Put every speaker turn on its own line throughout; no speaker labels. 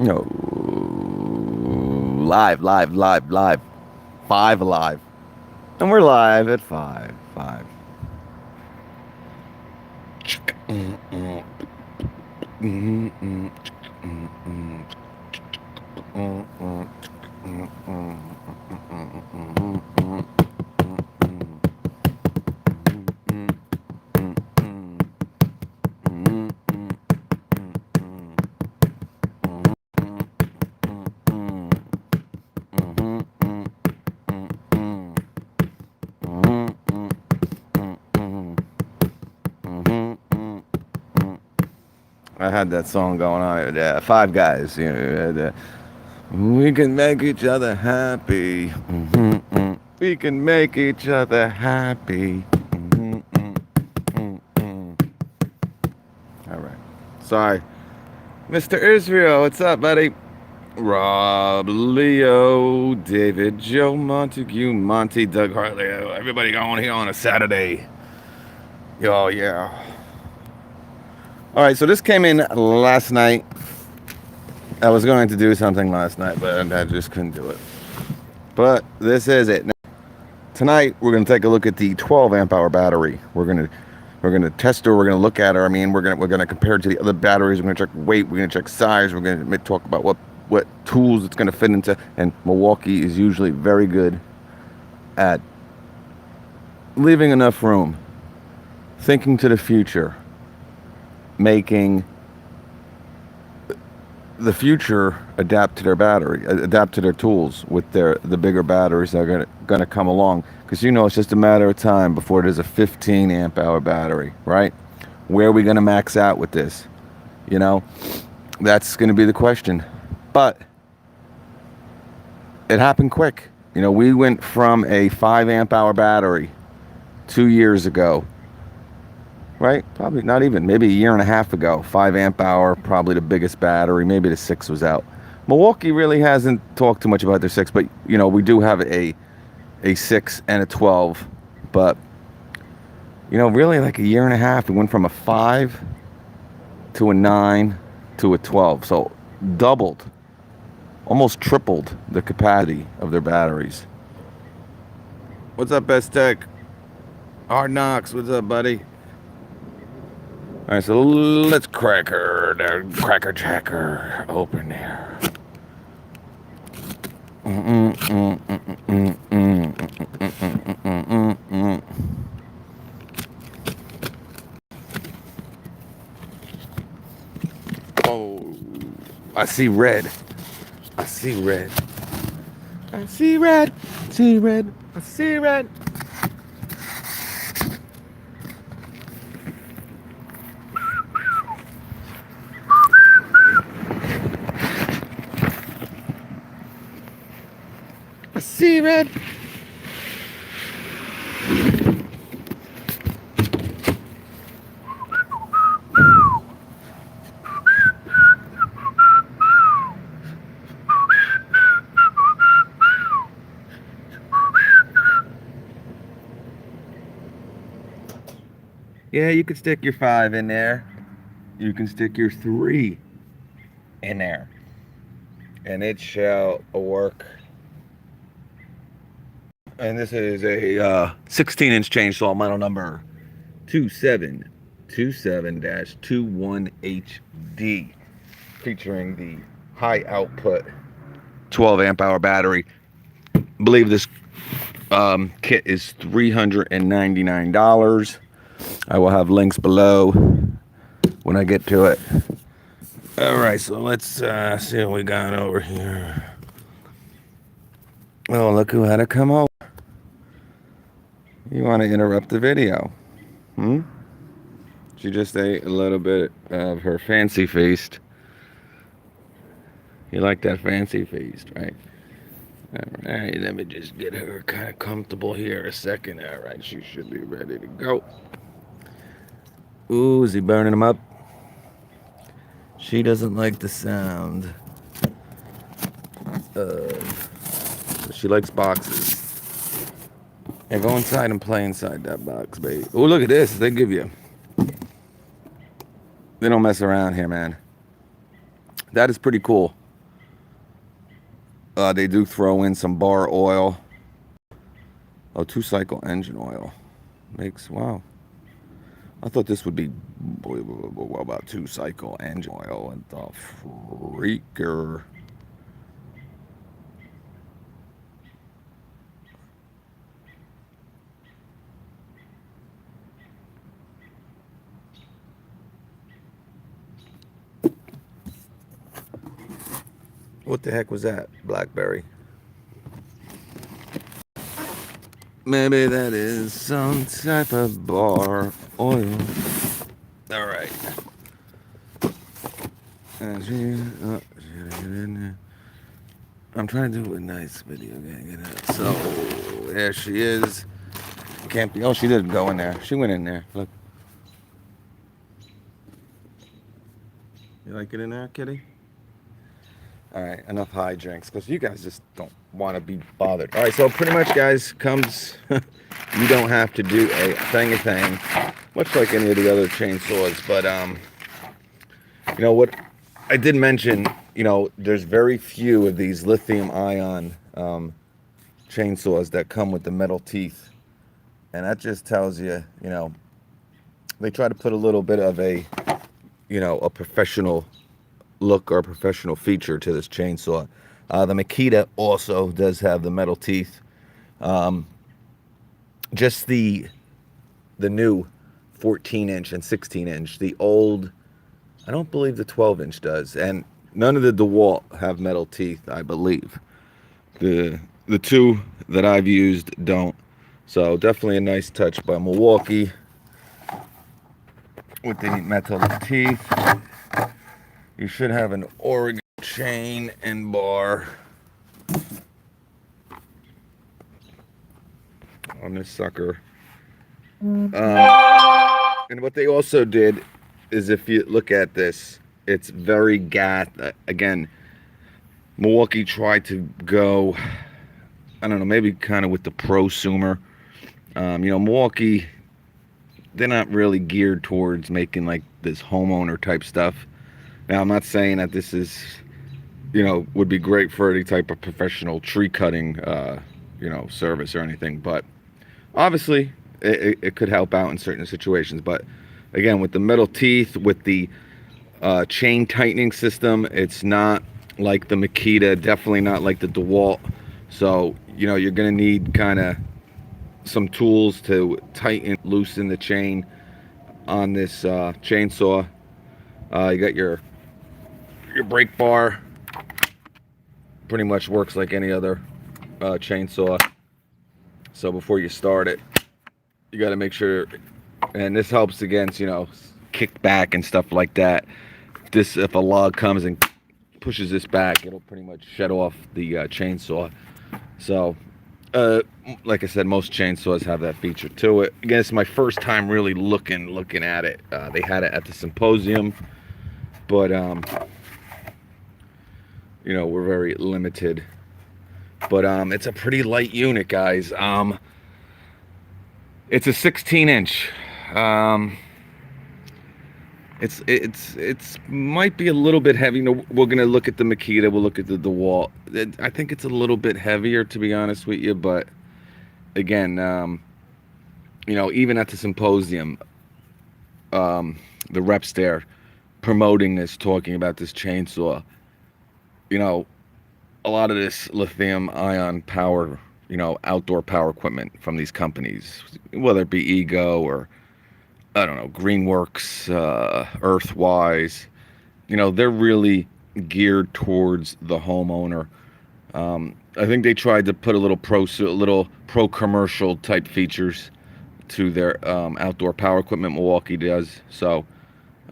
No, live, live, live, live. 5 alive. And we're live at 5. 5. I had that song going on. Five Guys. We can make each other happy. We can make each other happy. All right. Sorry. Mr. Israel, what's up, buddy? Rob, Leo, David, Joe Montague, Monty, Doug Hartley. Everybody going here on a Saturday. Oh, yeah. All right, so this came in last night. I was going to do something last night, but I just couldn't do it. But this is it. Now, tonight we're going to take a look at the 12 amp hour battery. We're going to test her. We're going to look at her. I mean, we're going to compare it to the other batteries. We're going to check weight. We're going to check size. We're going to talk about what tools it's going to fit into. And Milwaukee is usually very good at leaving enough room, thinking to the future, making the future adapt to their battery, adapt to their tools with the bigger batteries that are going to come along. Because it's just a matter of time before there's a 15 amp hour battery, right? Where are we going to max out with this? That's going to be the question. But it happened quick. We went from a 5 amp hour battery 2 years ago, right? Probably not even, maybe a year and a half ago. 5 amp hour, probably the biggest battery. Maybe the 6 was out. Milwaukee really hasn't talked too much about their 6, but we do have a 6 and a 12. But really like a year and a half, we went from a 5 to a 9 to a 12. So doubled, almost tripled the capacity of their batteries. What's up, Best Tech? Hard Knocks, what's up, buddy? All right, so let's cracker jacker open here. Oh, I see red. I see red. I see red. See red. I see red. I see red. Yeah, you can stick your 5 in there. You can stick your 3 in there. And it shall work. And this is a 16-inch chainsaw, model number 2727-21HD, featuring the high output 12 amp hour battery. I believe this kit is $399. I will have links below when I get to it. All right, so let's see what we got over here. Oh, look who had to come over. You want to interrupt the video? She just ate a little bit of her fancy feast. You like that fancy feast, right? All right, let me just get her kind of comfortable here a second. All right, she should be ready to go. Ooh, is he burning them up? She doesn't like the sound of... She likes boxes. Yeah, go inside and play inside that box, baby. Oh, look at this. They give you... They don't mess around here, man. That is pretty cool. They do throw in some bar oil. Oh, 2-cycle engine oil. Wow. I thought this would be, what about 2-cycle engine oil? And the freaker. What the heck was that? Blackberry. Maybe that is some type of bar oil. All right. I'm trying to do a nice video. So there she is. Can't be. Oh, she didn't go in there. She went in there. Look. You like it in there, kitty? All right, enough hijinks because you guys just don't want to be bothered. All right, so pretty much, guys, comes. You don't have to do a thing, much like any of the other chainsaws. But you know what? I did mention, there's very few of these lithium-ion chainsaws that come with the metal teeth, and that just tells you, they try to put a little bit of a, a professional look or professional feature to this chainsaw. The Makita also does have the metal teeth. Just the new 14-inch and 16-inch. The old, I don't believe the 12-inch does, and none of the DeWalt have metal teeth, I believe. The two that I've used don't. So definitely a nice touch by Milwaukee with the metal teeth. You should have an Oregon chain and bar on this sucker. And what they also did is, if you look at this, it's very again, Milwaukee tried to go, I don't know, maybe kind of with the prosumer. Milwaukee, they're not really geared towards making like this homeowner type stuff. Now, I'm not saying that this is, would be great for any type of professional tree cutting, service or anything. But obviously, it could help out in certain situations. But again, with the metal teeth, with the chain tightening system, it's not like the Makita, definitely not like the DeWalt. So, you're going to need kind of some tools to loosen the chain on this chainsaw. You got your brake bar. Pretty much works like any other chainsaw. So before you start it, you got to make sure, and this helps against, kickback and stuff like that. If a log comes and pushes this back, it'll pretty much shut off the chainsaw. So, like I said, most chainsaws have that feature to it. Again, it's my first time really looking at it. They had it at the symposium, but we're very limited. But it's a pretty light unit, guys. It's a 16-inch. It's might be a little bit heavy. We're gonna look at the Makita. We'll look at the DeWalt. I think it's a little bit heavier, to be honest with you. But again, even at the symposium, the reps there promoting this, talking about this chainsaw. A lot of this lithium-ion power, outdoor power equipment from these companies, whether it be Ego or, I don't know, Greenworks, Earthwise, they're really geared towards the homeowner. I think they tried to put a little pro commercial type features to their outdoor power equipment. Milwaukee does. So,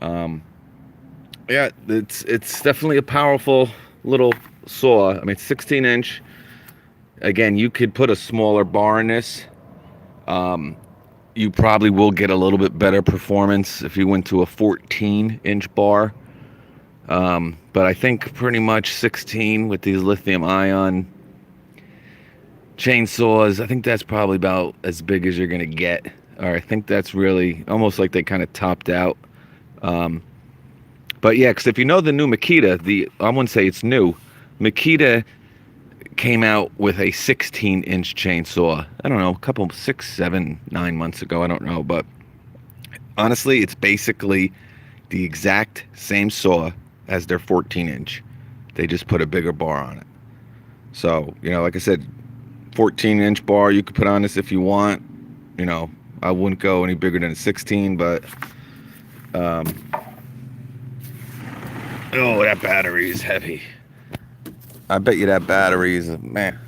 yeah, it's definitely a powerful little saw. I mean, 16-inch. Again, you could put a smaller bar in this. You probably will get a little bit better performance if you went to a 14-inch bar. But I think pretty much 16 with these lithium-ion chainsaws, I think that's probably about as big as you're going to get. Or I think that's really almost like they kind of topped out. But yeah, because if you know the new Makita, I wouldn't say it's new. Makita came out with a 16-inch chainsaw. I don't know, a couple, 6, 7, 9 months ago. I don't know, but honestly, it's basically the exact same saw as their 14-inch. They just put a bigger bar on it. So, like I said, 14-inch bar you could put on this if you want. I wouldn't go any bigger than a 16, but oh, that battery is heavy. I bet you that battery is, man,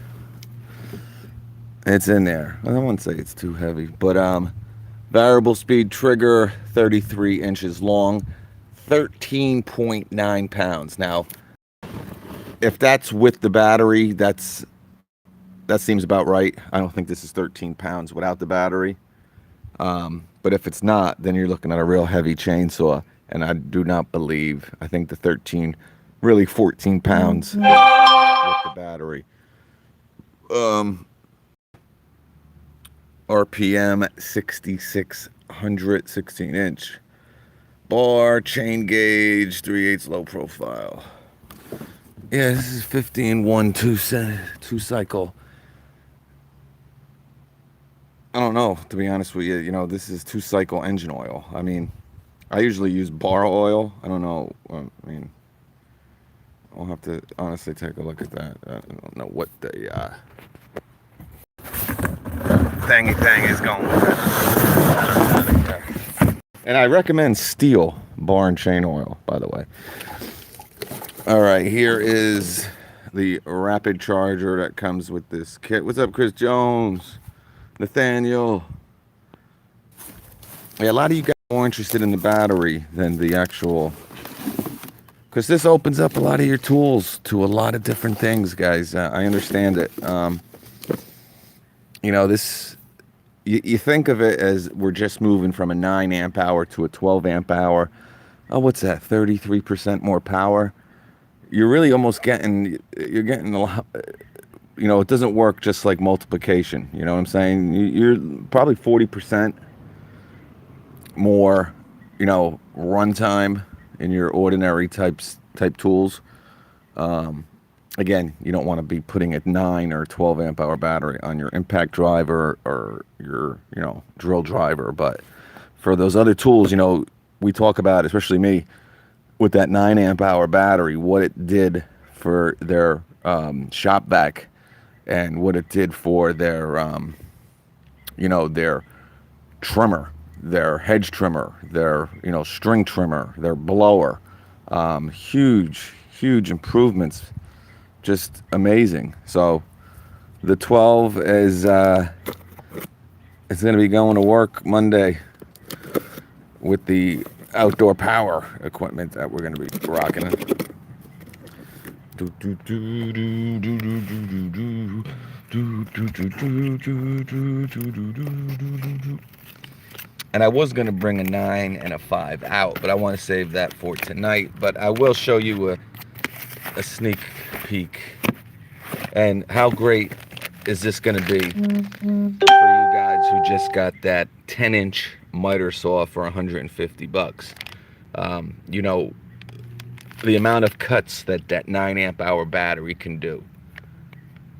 it's in there. I don't want to say it's too heavy, but variable speed trigger, 33 inches long, 13.9 pounds. Now, if that's with the battery, that seems about right. I don't think this is 13 pounds without the battery. But if it's not, then you're looking at a real heavy chainsaw. And I do not believe, I think the 13, really 14 pounds with the battery. RPM 6600, 16-inch. Bar, chain gauge, 3/8 low profile. Yeah, this is 15-1 two cycle. I don't know, to be honest with you. This is 2-cycle engine oil. I mean, I usually use bar oil. I don't know. I'll have to honestly take a look at that. I don't know what the thangy thing is going with that. And I recommend steel bar and chain oil, by the way. All right, here is the rapid charger that comes with this kit. What's up, Chris Jones? Nathaniel? Yeah, a lot of you guys are more interested in the battery than the actual, because this opens up a lot of your tools to a lot of different things, guys. I understand it. This, you think of it as we're just moving from a 9 amp hour to a 12 amp hour. Oh, what's that? 33% more power. You're really almost getting a lot. It doesn't work just like multiplication. You know what I'm saying? You're probably 40% more, runtime in your ordinary type tools. Again, you don't want to be putting a 9 or 12 amp hour battery on your impact driver or your, drill driver. But for those other tools, we talk about, especially me, with that 9 amp hour battery, what it did for their shop vac and what it did for their, their trimmer, their hedge trimmer, their, string trimmer, their blower. Huge improvements. Just amazing. So the 12 is it's going to be going to work Monday with the outdoor power equipment that we're going to be rocking. And I was going to bring a 9 and a 5 out, but I want to save that for tonight. But I will show you a sneak peek. And how great is this going to be for you guys who just got that 10-inch miter saw for $150? The amount of cuts that 9 amp hour battery can do.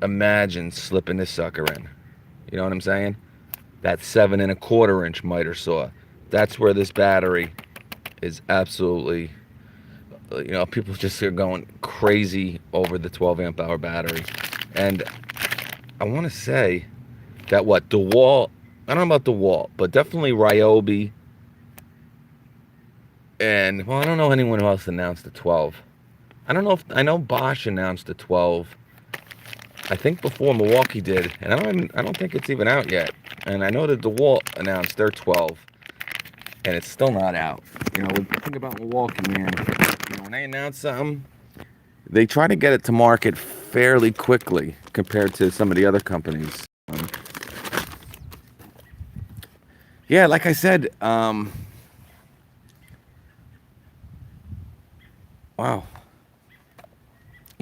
Imagine slipping this sucker in. You know what I'm saying? That 7 1/4 inch miter saw. That's where this battery is absolutely, people just are going crazy over the 12 amp hour battery. And I want to say that DeWalt, I don't know about DeWalt, but definitely Ryobi. And, well, I don't know anyone else announced the 12. I know Bosch announced the 12. I think before Milwaukee did, and I don't think it's even out yet. And I know that DeWalt announced their 12, and it's still not out. The thing about Milwaukee, man, when they announce something, they try to get it to market fairly quickly compared to some of the other companies. Yeah, like I said, wow.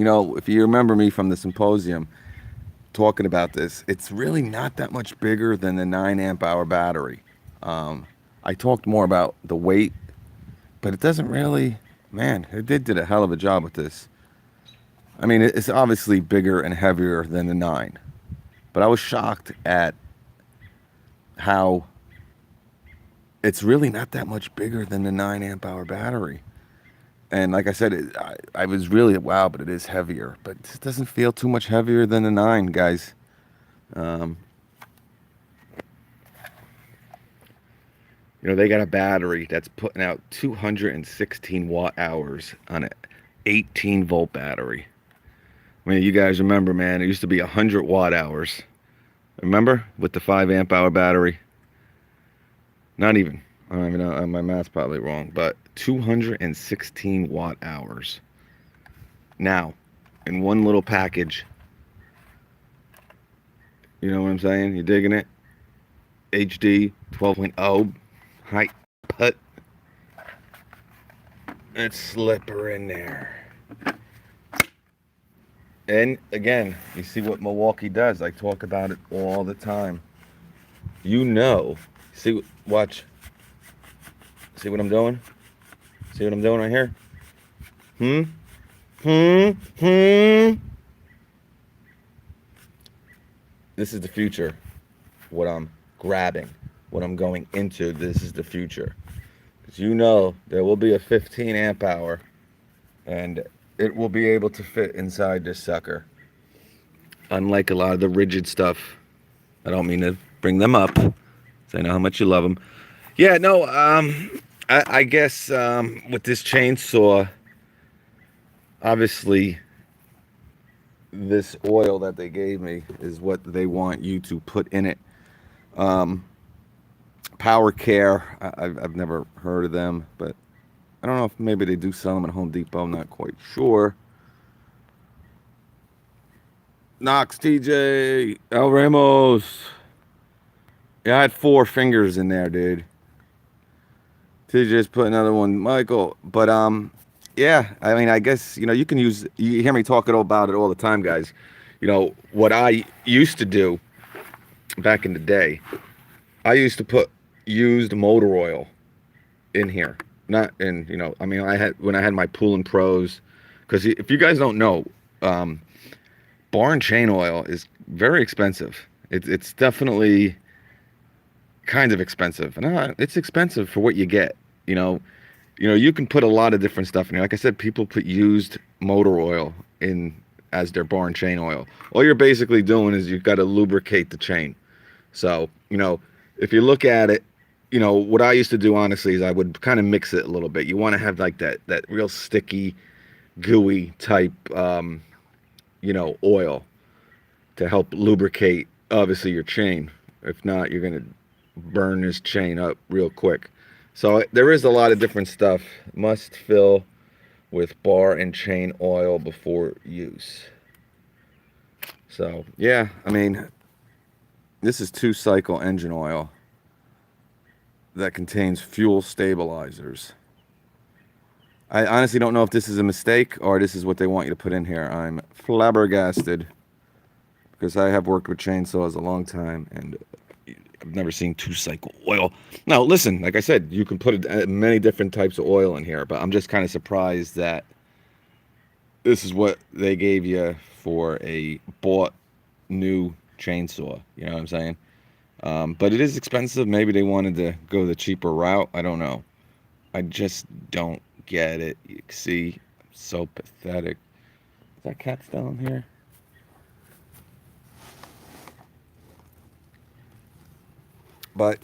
If you remember me from the symposium talking about this, it's really not that much bigger than the 9 amp hour battery. I talked more about the weight, but it doesn't really, man, it did a hell of a job with this. I mean, it's obviously bigger and heavier than the 9, but I was shocked at how it's really not that much bigger than the 9 amp hour battery. And like I said, I was really, wow, but it is heavier. But it doesn't feel too much heavier than the 9, guys. Um, they got a battery that's putting out 216 watt hours on an 18 volt battery. I mean, you guys remember, man, it used to be 100 watt hours. Remember? With the 5 amp hour battery? Not even. I don't even know. My math's probably wrong. But 216 watt hours. Now, in one little package. You know what I'm saying? You digging it? HD 12.0. High put. Let's slip her in there. And again, you see what Milwaukee does. I talk about it all the time. See, watch. See what I'm doing? See what I'm doing right here? This is the future. What I'm grabbing, what I'm going into, this is the future. Because there will be a 15 amp hour and it will be able to fit inside this sucker. Unlike a lot of the rigid stuff. I don't mean to bring them up, so I know how much you love them. Yeah, no, I guess with this chainsaw, obviously this oil that they gave me is what they want you to put in it. Power Care, I've never heard of them, but I don't know if maybe they do sell them at Home Depot. I'm not quite sure. Knox, TJ, El Ramos. Yeah, I had 4 fingers in there, dude. TJ's put another one, Michael. But yeah, I mean, I guess you can use. You hear me talking about it all the time, guys. What I used to do back in the day. I used to put used motor oil in here. Not in, I mean, when I had my Pool and Pros, because if you guys don't know, bar and chain oil is very expensive. It's definitely kind of expensive, and it's expensive for what you get. You can put a lot of different stuff in here. Like I said, people put used motor oil in as their bar and chain oil. All you're basically doing is you've got to lubricate the chain. So if you look at it, what I used to do, honestly, is I would kind of mix it a little bit. You want to have like that real sticky, gooey type, oil to help lubricate, obviously, your chain. If not, you're going to burn this chain up real quick. So there is a lot of different stuff. Must fill with bar and chain oil before use. So, yeah, I mean, this is 2-cycle engine oil that contains fuel stabilizers. I honestly don't know if this is a mistake or this is what they want you to put in here. I'm flabbergasted because I have worked with chainsaws a long time and I've never seen 2-cycle oil. Now, listen, like I said, you can put many different types of oil in here, but I'm just kind of surprised that this is what they gave you for a bought new chainsaw. You know what I'm saying? But it is expensive. Maybe they wanted to go the cheaper route. I don't know. I just don't get it. You see, I'm so pathetic. Is that cat still in here? But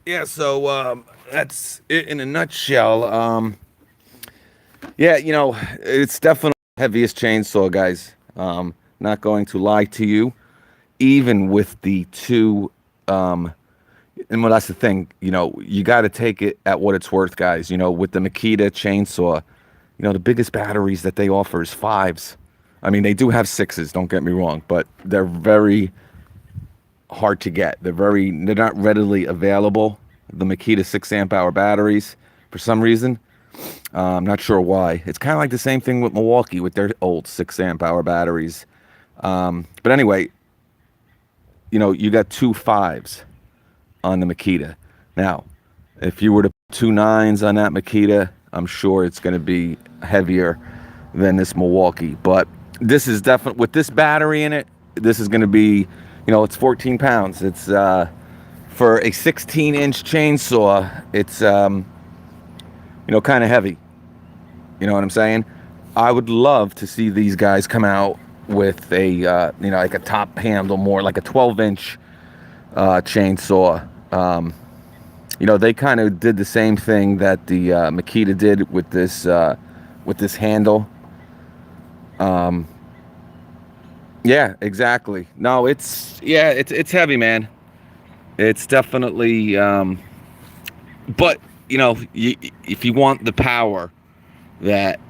yeah, so that's it in a nutshell. Yeah, it's definitely the heaviest chainsaw, guys. Not going to lie to you. Even with the 2, and well, that's the thing, you got to take it at what it's worth, guys. With the Makita chainsaw, the biggest batteries that they offer is 5s. I mean, they do have 6s, don't get me wrong, but they're very hard to get. They're not readily available. The Makita 6 amp hour batteries, for some reason. I'm not sure why. It's kind of like the same thing with Milwaukee with their old 6 amp hour batteries. But anyway, you got 2 5s on the Makita. Now, if you were to put 2 9s on that Makita, I'm sure it's going to be heavier than this Milwaukee. But This is definitely, with this battery in it, this is going to be, it's 14 pounds. It's for a 16-inch chainsaw. It's kind of heavy. You know what I'm saying? I would love to see these guys come out with a like a top handle, more like a 12-inch chainsaw. They kind of did the same thing that the Makita did with this handle. Yeah, exactly. No, it's heavy, man. It's definitely, but if you want the power that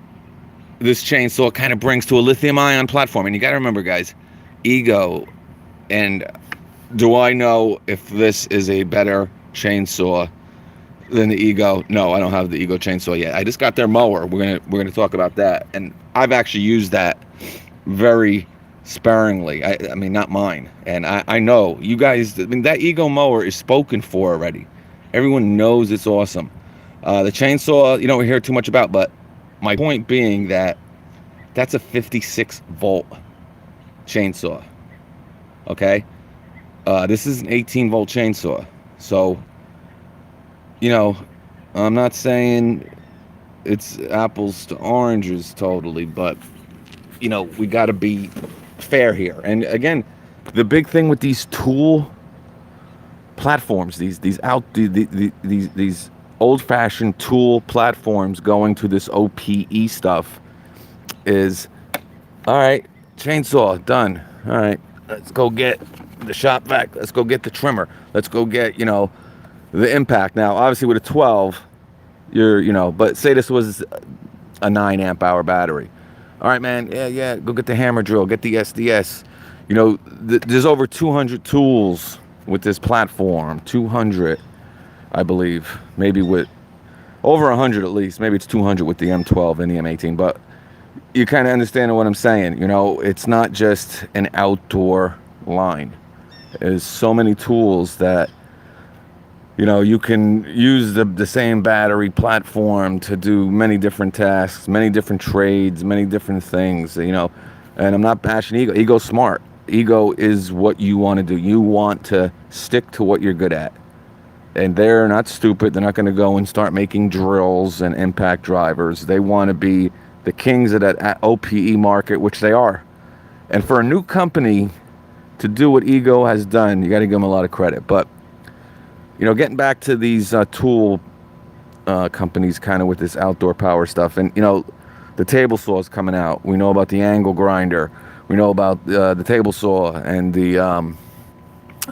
this chainsaw kind of brings to a lithium-ion platform, and you got to remember, guys, ego. And do I know if this is a better chainsaw than the Ego? No, I don't have the Ego chainsaw yet. I just got their mower. We're gonna talk about that, and I've actually used that very sparingly. I mean, not mine. And I know you guys. I mean, that Ego mower is spoken for already. Everyone knows it's awesome. The chainsaw, you don't hear too much about, but my point being that that's a 56 volt chainsaw. Okay, this is an 18 volt chainsaw. So, I'm not saying it's apples to oranges totally, but we got to be fair here. And again, the big thing with these tool platforms, these old-fashioned tool platforms going to this OPE stuff is, all right, chainsaw done. All right, let's go get the shop vac. Let's go get the trimmer. Let's go get the impact. Now, obviously, with a 12, but say this was a 9 amp hour battery. All right, man. Yeah. Go get the hammer drill. Get the SDS. There's over 200 tools with this platform. 200, I believe. Maybe with over 100 at least. Maybe it's 200 with the M12 and the M18. But you kind of understand what I'm saying. It's not just an outdoor line. There's so many tools that you can use the same battery platform to do many different tasks, many different trades, many different things, and I'm not bashing Ego. Ego's smart. Ego is what you want to do. You want to stick to what you're good at. And they're not stupid. They're not going to go and start making drills and impact drivers. They want to be the kings of that OPE market, which they are. And for a new company to do what Ego has done, you got to give them a lot of credit. But getting back to these tool companies kind of with this outdoor power stuff, and the table saw is coming out. We know about the angle grinder. We know about the table saw and the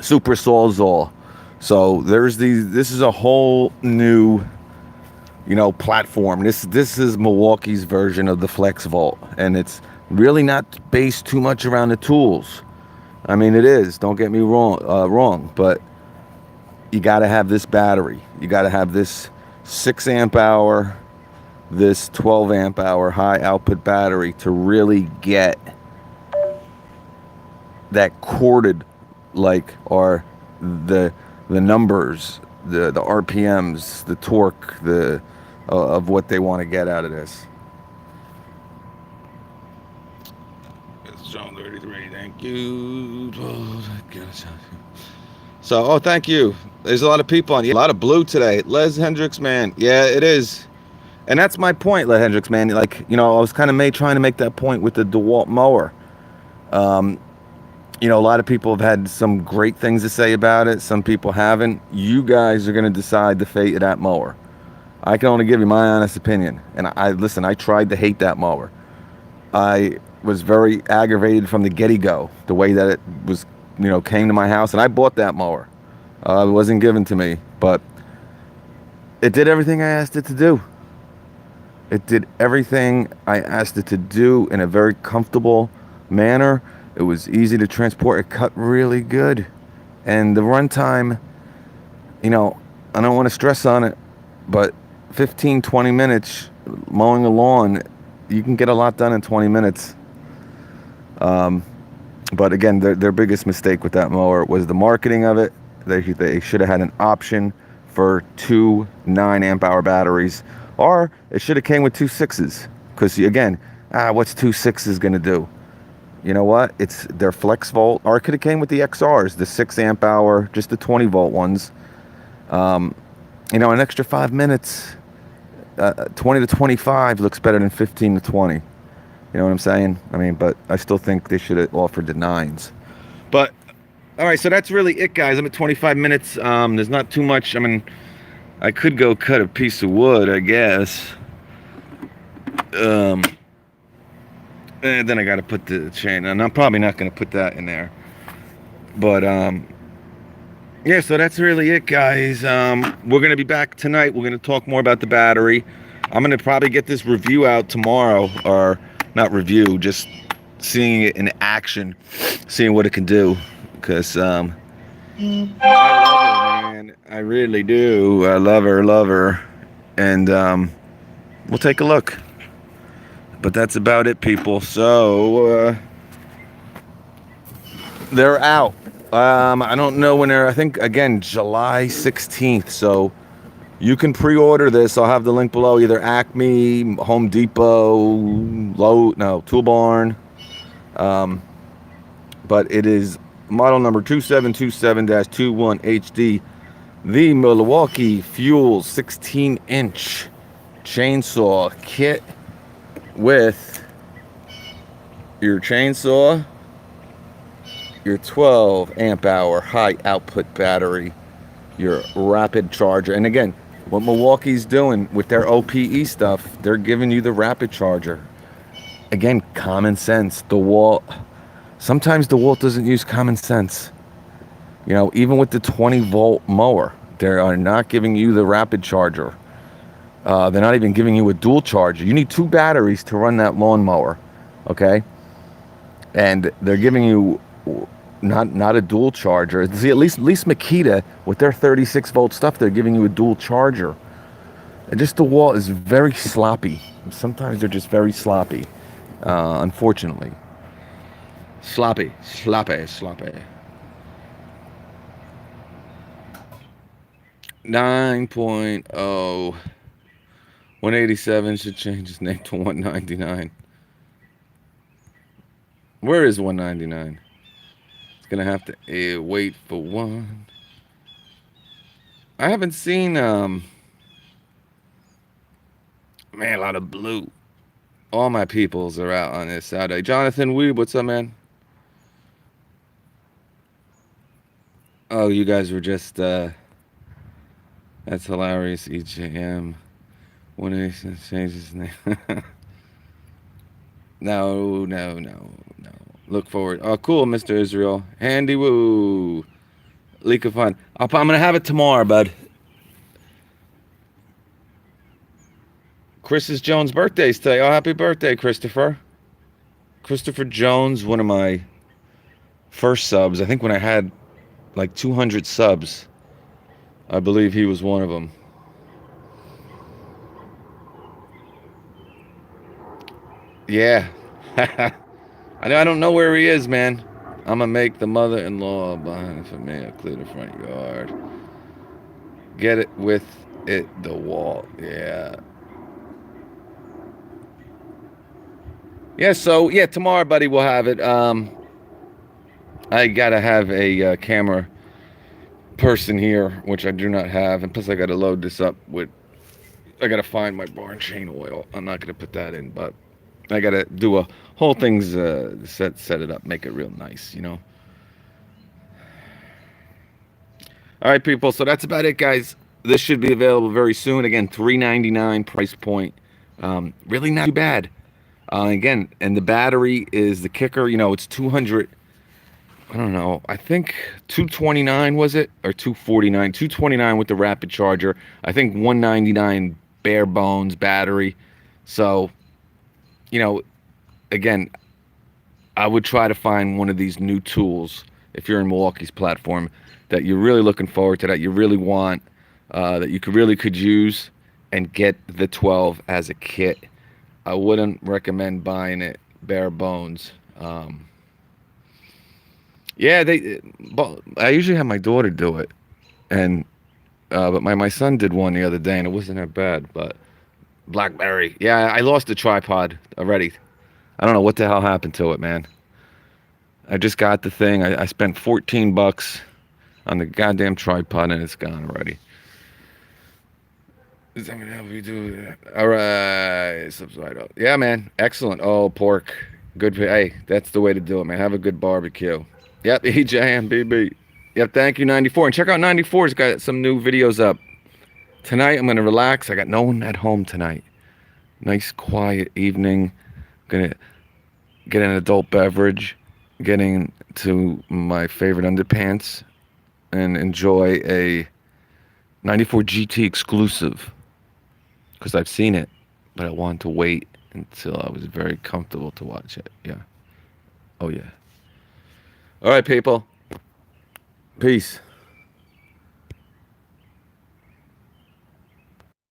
super sawzall. So this is a whole new platform. This is Milwaukee's version of the Flex Volt, and it's really not based too much around the tools. I mean, it is. Don't get me wrong, but you got to have this battery. You got to have this 6 amp hour, this 12 amp hour high output battery to really get that corded, or the numbers, the RPMs, the torque, of what they want to get out of this. It's John 33. Thank you. So, thank you. There's a lot of people on. A lot of blue today. Les Hendricks, man. Yeah, it is. And that's my point, Les Hendricks, man. I was kind of trying to make that point with the DeWalt mower. A lot of people have had some great things to say about it. Some people haven't. You guys are going to decide the fate of that mower. I can only give you my honest opinion. And I tried to hate that mower. I was very aggravated from the get-go, the way that it was, came to my house. And I bought that mower. It wasn't given to me, but it did everything I asked it to do. It did everything I asked it to do in a very comfortable manner. It was easy to transport. It cut really good. And the runtime, I don't want to stress on it, but 15, 20 minutes mowing a lawn, you can get a lot done in 20 minutes. But again, their biggest mistake with that mower was the marketing of it. They should have had an option for 2 9 amp hour batteries, or it should have came with 2 6s. Because again, what's 2 6s going to do? You know what? It's their flex volt, or it could have came with the XRs, the 6 amp hour, just the 20 volt ones. An extra 5 minutes, 20 to 25 looks better than 15 to 20. You know what I'm saying? I mean, but I still think they should have offered the 9s. But all right, so that's really it, guys. I'm at 25 minutes. There's not too much. I mean, I could go cut a piece of wood, I guess. And then I got to put the chain, and I'm probably not going to put that in there. But yeah, so that's really it, guys. We're going to be back tonight. We're going to talk more about the battery. I'm going to probably get this review out tomorrow, or not review, just seeing it in action, seeing what it can do. Because I love her, man. I really do. I love her. And we'll take a look. But that's about it, people. So they're out. I don't know when they're. I think again July 16th. So you can pre-order this. I'll have the link below. Either Acme, Home Depot, Tool Barn. But it is model number 2727-21HD, the Milwaukee Fuel 16-inch chainsaw kit with your chainsaw, your 12 amp hour high output battery, your rapid charger. And again, what Milwaukee's doing with their OPE stuff, they're giving you the rapid charger. Again, common sense. Sometimes DeWalt doesn't use common sense. Even with the 20 volt mower, they are not giving you the rapid charger. They're not even giving you a dual charger. You need 2 batteries to run that lawnmower, okay? And they're giving you not a dual charger. See, at least Makita with their 36 volt stuff, they're giving you a dual charger. And just DeWalt is very sloppy. Sometimes they're just very sloppy, unfortunately. Sloppy. 9.0. 187 should change his name to 199. Where is 199? It's gonna have to wait for one. I haven't seen man, a lot of blue. All my peoples are out on this Saturday. Jonathan Weeb, what's up, man? Oh, you guys were just that's hilarious. EJM 187 change his name. No. Look forward. Oh, cool, Mr. Israel. Handy woo. Leak of fun. I'm gonna have it tomorrow, bud. Chris's Jones' birthday's today. Oh, happy birthday, Christopher. Christopher Jones, one of my first subs. I think when I had like 200 subs, I believe he was one of them. Yeah. I don't know where he is, man. I'm gonna make the mother-in-law behind for me. I'll clear the front yard. Get it with it, the wall. Yeah. Yeah, so, yeah, tomorrow, buddy, we'll have it. I gotta have a camera person here, which I do not have. And plus, I gotta load this up with... I gotta find my barn chain oil. I'm not gonna put that in, but... I gotta do a whole thing's set it up, make it real nice, All right, people. So that's about it, guys. This should be available very soon. Again, $399 price point. Really not too bad. Again, and the battery is the kicker. It's 200. I don't know. I think 229 was it, or 249? 229 with the rapid charger. I think 199 bare bones battery. So. Again, I would try to find one of these new tools if you're in Milwaukee's platform that you're really looking forward to, that you really want, that you could use, and get the 12 as a kit. I wouldn't recommend buying it bare bones. Yeah, I usually have my daughter do it, and but my son did one the other day, and it wasn't that bad, but. BlackBerry. Yeah, I lost the tripod already. I don't know what the hell happened to it, man. I just got the thing. I spent 14 bucks on the goddamn tripod and it's gone already. Is that gonna help you do that? All right, subside. Yeah, man, excellent. Oh, pork, good. Hey, that's the way to do it, man. Have a good barbecue. Yep, EJMBB. Yep, thank you, 94. And check out 94's got some new videos up. Tonight I'm gonna relax. I got no one at home tonight. Nice quiet evening. Gonna get an adult beverage, getting to my favorite underpants, and enjoy a 94 GT exclusive. Because I've seen it, but I wanted to wait until I was very comfortable to watch it. Yeah. Oh, yeah. All right, people. Peace.